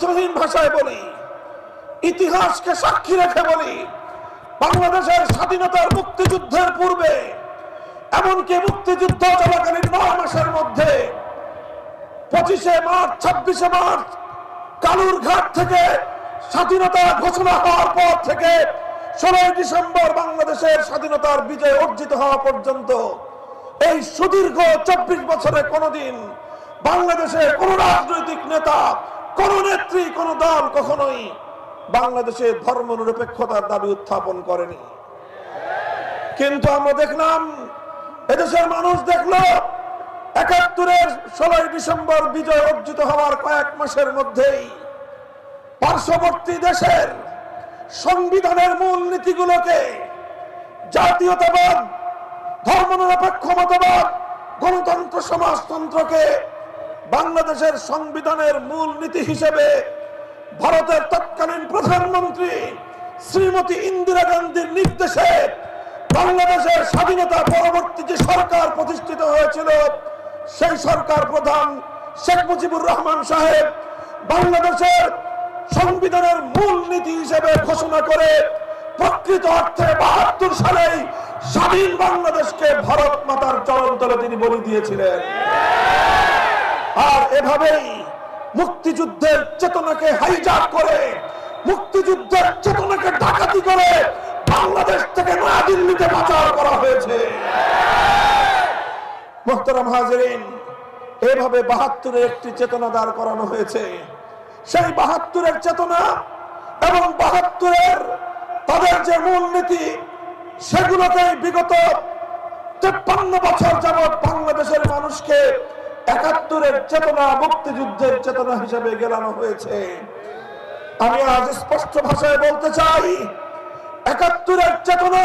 অস্ত্রহীন ভাষায় বলি, ইতিহাসকে সাক্ষী রেখে বলি, বাংলাদেশের স্বাধীনতার মুক্তিযুদ্ধের পূর্বে, এমনকি মুক্তিযুদ্ধ চলাকালীন 9 মাসের মধ্যে 25শে মার্চ 26শে মার্চ কালুরঘাট থেকে স্বাধীনতা ঘোষণা হওয়ার পর থেকে 16ই ডিসেম্বর বাংলাদেশের স্বাধীনতার বিজয় অর্জিত হওয়া পর্যন্ত এই সুদীর্ঘ 24 বছরে কোনদিন বাংলাদেশের কোন রাজনৈতিক নেতা, কোন নেত্রী, কোন দল কখনোই বাংলাদেশে ধর্মনিরপেক্ষতার দাবি উত্থাপন করেনি। কিন্তু আমরা দেখলাম, এদেশের মানুষ দেখলো 71-এর 16ই ডিসেম্বর বিজয় অর্জিত হওয়ার কয়েক মাসের মধ্যেই পার্শ্ববর্তী দেশের সংবিধানের মূল নীতিগুলোকে, জাতীয়তাবাদ, ধর্মনিরপেক্ষ মতবাদ, গণতন্ত্র, সমাজতন্ত্রকে বাংলাদেশের সংবিধানের মূল নীতি হিসেবে ভারতের তৎকালীন প্রধানমন্ত্রী শ্রীমতী ইন্দিরা গান্ধীর নির্দেশে বাংলাদেশের স্বাধীনতা পরবর্তী যে সরকার প্রতিষ্ঠিত হয়েছিল, সেই সরকার প্রধান শেখ মুজিবুর রহমান সাহেব বাংলাদেশের সংবিধানের মূল নীতি হিসেবে ঘোষণা করে প্রকৃত অর্থে 72 সালেই স্বাধীন বাংলাদেশকে ভারত মাতার চরণ তলে তিনি বলি দিয়েছিলেন। আর এভাবেই মুক্তিযুদ্ধের চেতনাকে হাইজ্যাক করে, মুক্তিযুদ্ধের চেতনাকে ডাকাতি করে বাংলাদেশ থেকে নয়াদিল্লিতে পাচার করা হয়েছে। মুহতারাম হাজিরিন, এভাবে 72-এর একটি চেতনা দাঁড় করানো হয়েছে। সেই 72-এর চেতনা এবং 72-এর তাদের যে মূলনীতি, সেগুলোকে বিগত 53 বছর যাবৎ বাংলাদেশের মানুষকে 71-এর চেতনা, মুক্তিযুদ্ধের চেতনা হিসেবে গেলানো হয়েছে। আমি আজ স্পষ্ট ভাষায় বলতে চাই, 71-এর চেতনা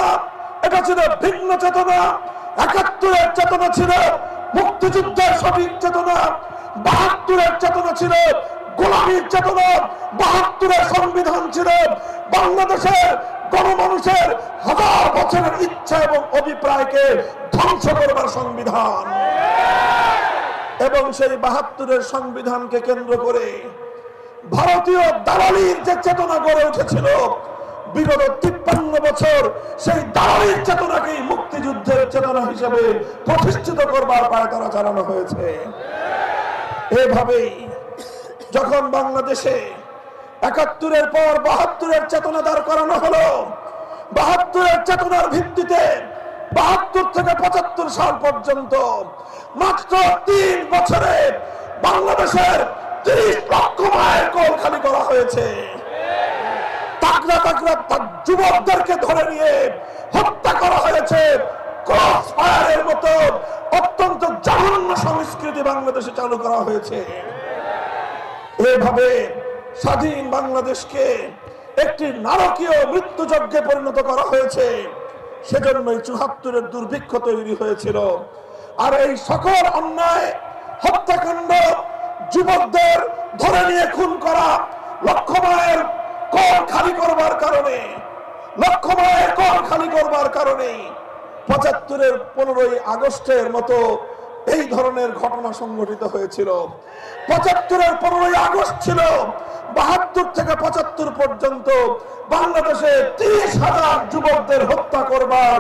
এটা ছিল ভিন্ন চেতনা। 71-এর চেতনা ছিল মুক্তিযুদ্ধের সঠিক চেতনা, 72-এর চেতনা ছিল গোলামীর চেতনা, 72-এর সংবিধান ছিল বাংলাদেশের গণমানুষের হাজার বছরের ইচ্ছা এবং অভিপ্রায়কে ধ্বংস করবার সংবিধান। এবং সেই 72-এর সংবিধানকে কেন্দ্র করে ভারতীয় দালালির যে চেতনা গড়ে উঠেছিল বিগত 53 বছর, সেই দালালির চেতনাকেই মুক্তিযুদ্ধের চেতনা হিসেবে প্রতিষ্ঠিত করবার পায়তারা চালানো হয়েছে। এভাবেই যখন বাংলাদেশে 71-এর পর 72-এর চেতনা দাঁড় করানো হলো, 72-এর চেতনার ভিত্তিতে 72 থেকে 75 সাল পর্যন্ত মাত্র 3 বছরে বাংলাদেশের 30 লক্ষ মায়ের কোল খালি করা হয়েছে। তাগড়া তাগড়া যুবকদেরকে ধরে নিয়ে হত্যা করা হয়েছে। ক্রস ফায়ারের মতো অত্যন্ত জঘন্য সংস্কৃতি বাংলাদেশে চালু করা হয়েছে। এভাবে স্বাধীন বাংলাদেশকে একটি নারকীয় মৃত্যুযজ্ঞে পরিণত করা হয়েছে। সেজন্যই 74-এর দুর্ভিক্ষ তৈরি হয়েছিল। আর এই সকল অন্যায়, হত্যাকাণ্ড, যুবকদের ধরে নিয়ে খুন করা, লক্ষ মায়ের কোল খালি করবার কারণে, লক্ষ মায়ের কোল খালি করবার কারণে 75-এর 15ই আগস্টের মতো এই ধরনের ঘটনা সংঘটিত হয়েছিল। 75-এর 15ই আগস্ট ছিল 72 থেকে 75 পর্যন্ত বাংলাদেশে 30,000 যুবকদের হত্যা করবার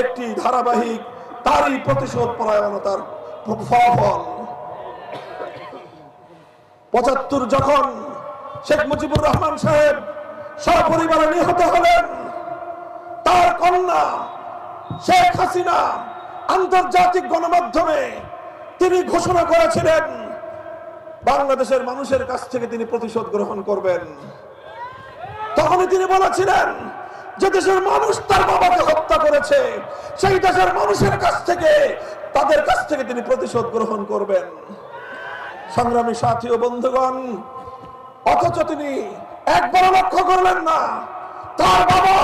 একটি ধারাবাহিক, তারই প্রতিশোধ পরায়ণতার ফলাফল। 75 যখন শেখ মুজিবুর রহমান সাহেব সপরিবারে নিহত হলেন, তার কন্যা শেখ হাসিনা আন্তর্জাতিক গণমাধ্যমে তিনি ঘোষণা করেছিলেন বাংলাদেশের মানুষের কাছ থেকে তিনি প্রতিশোধ গ্রহণ করবেন। তখনই তিনি বলেছিলেন যে দেশের মানুষ তার বাবাকে হত্যা করেছে, সেই দেশের মানুষের কাছ থেকে, তাদের কাছ থেকে তিনি প্রতিশোধ গ্রহণ করবেন। সংগ্রামী সাথী ও বন্ধুগণ, অথচ তিনি একবার লক্ষ্য করলেন না তার বাবা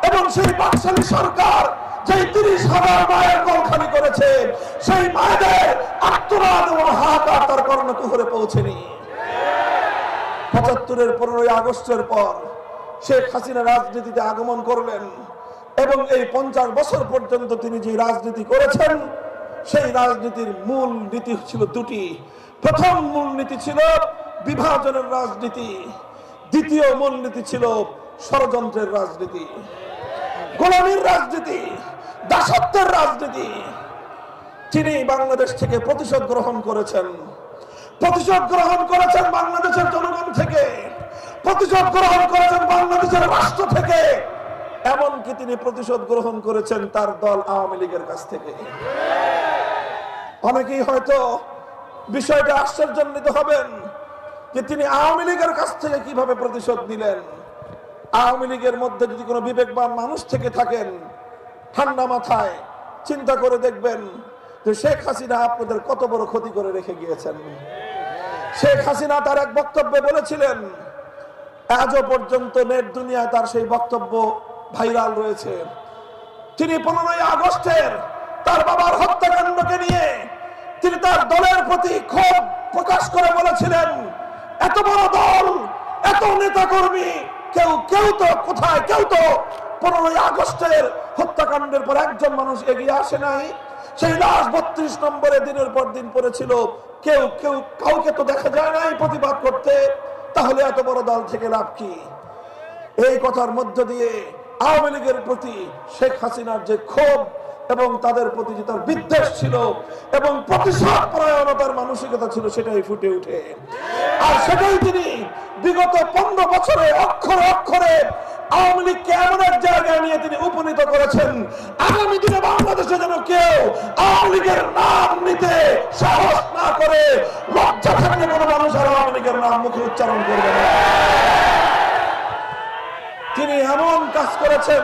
এবং সেই বাকশালী সরকার যে 30,000 মায়ের কোল খালি করেছে, সেই মায়েদের আত্মনাদ এবং হাহাকার তার কর্ণকুহরে পৌঁছেনি। 75-এর 15ই আগস্টের পর শেখ হাসিনা রাজনীতিতে আগমন করলেন এবং এই 50 বছর পর্যন্ত তিনি যে রাজনীতি করেছেন, সেই রাজনীতির মূল নীতি ছিল দুটি। প্রথম মূল নীতি ছিল বিভাজনের রাজনীতি, দ্বিতীয় মূলনীতি ছিল ষড়যন্ত্রের রাজনীতি, গোলামীর রাজনীতি, দাসত্বের রাজনীতি। তিনি বাংলাদেশ থেকে প্রতিশোধ গ্রহণ করেছেন, প্রতিশোধ গ্রহণ করেছেন বাংলাদেশের জনগণ থেকে, প্রতিশোধ গ্রহণ করেছেন বাংলাদেশের রাষ্ট্র থেকে, এমনকি তিনি প্রতিশোধ গ্রহণ করেছেন তার দল আওয়ামী লীগের কাছ থেকে। অনেকেই হয়তো বিষয়টা আশ্চর্যান্বিত হবেন যে তিনি আওয়ামী লীগের কাছ থেকে কিভাবে প্রতিশোধ নিলেন। আওয়ামী লীগের মধ্যে যদি কোনো বিবেকবান মানুষ থেকে থাকেন, ঠান্ডা মাথায় চিন্তা করে দেখবেন যে শেখ হাসিনা আপনাদের কত বড় ক্ষতি করে রেখে গিয়েছেন। শেখ হাসিনা তার এক বক্তব্যে বলেছিলেন, আজও পর্যন্ত নেট দুনিয়ায় তার সেই বক্তব্য ভাইরাল রয়েছে। তিনি 15ই আগস্টের তার বাবার হত্যাকাণ্ডকে নিয়ে তিনি তার দলের প্রতি ক্ষোভ প্রকাশ করে বলেছিলেন, এত বড় দল, এত নেতা কর্মী, কেউ তো কোথায়, কেউ তো 15ই আগস্টের হত্যাকাণ্ডের পর একজন মানুষ এগিয়ে আসে নাই। সেই লাশ 32 নম্বরে দিনের পর দিন পড়েছিল, কাউকে তো দেখা যায় নাই প্রতিবাদ করতে। তাহলে এত বড় দল থেকে লাভ কি? এই কথার মধ্য দিয়ে আওয়ামী লীগের প্রতি শেখ হাসিনার যে ক্ষোভ এবং তাদের প্রতি যে তার বিদ্বেষ ছিল এবং প্রতিশোধ পরায়ণতার মানসিকতা ছিল, সেটাই ফুটে উঠে। আর সেটাই তিনি বিগত 15 বছরে অক্ষরে অক্ষরে আওয়ামী লীগকে এমন এক জায়গায় নিয়ে তিনি উপনীত করেছেন, আগামী দিনে বাংলাদেশে যেন কেউ আওয়ামী লীগের নাম নিতে সাহস না করে, লজ্জা থাকলে কোনো মানুষ আর আওয়ামী লীগের নাম মুখে উচ্চারণ করবে না। তিনি এমন কাজ করেছেন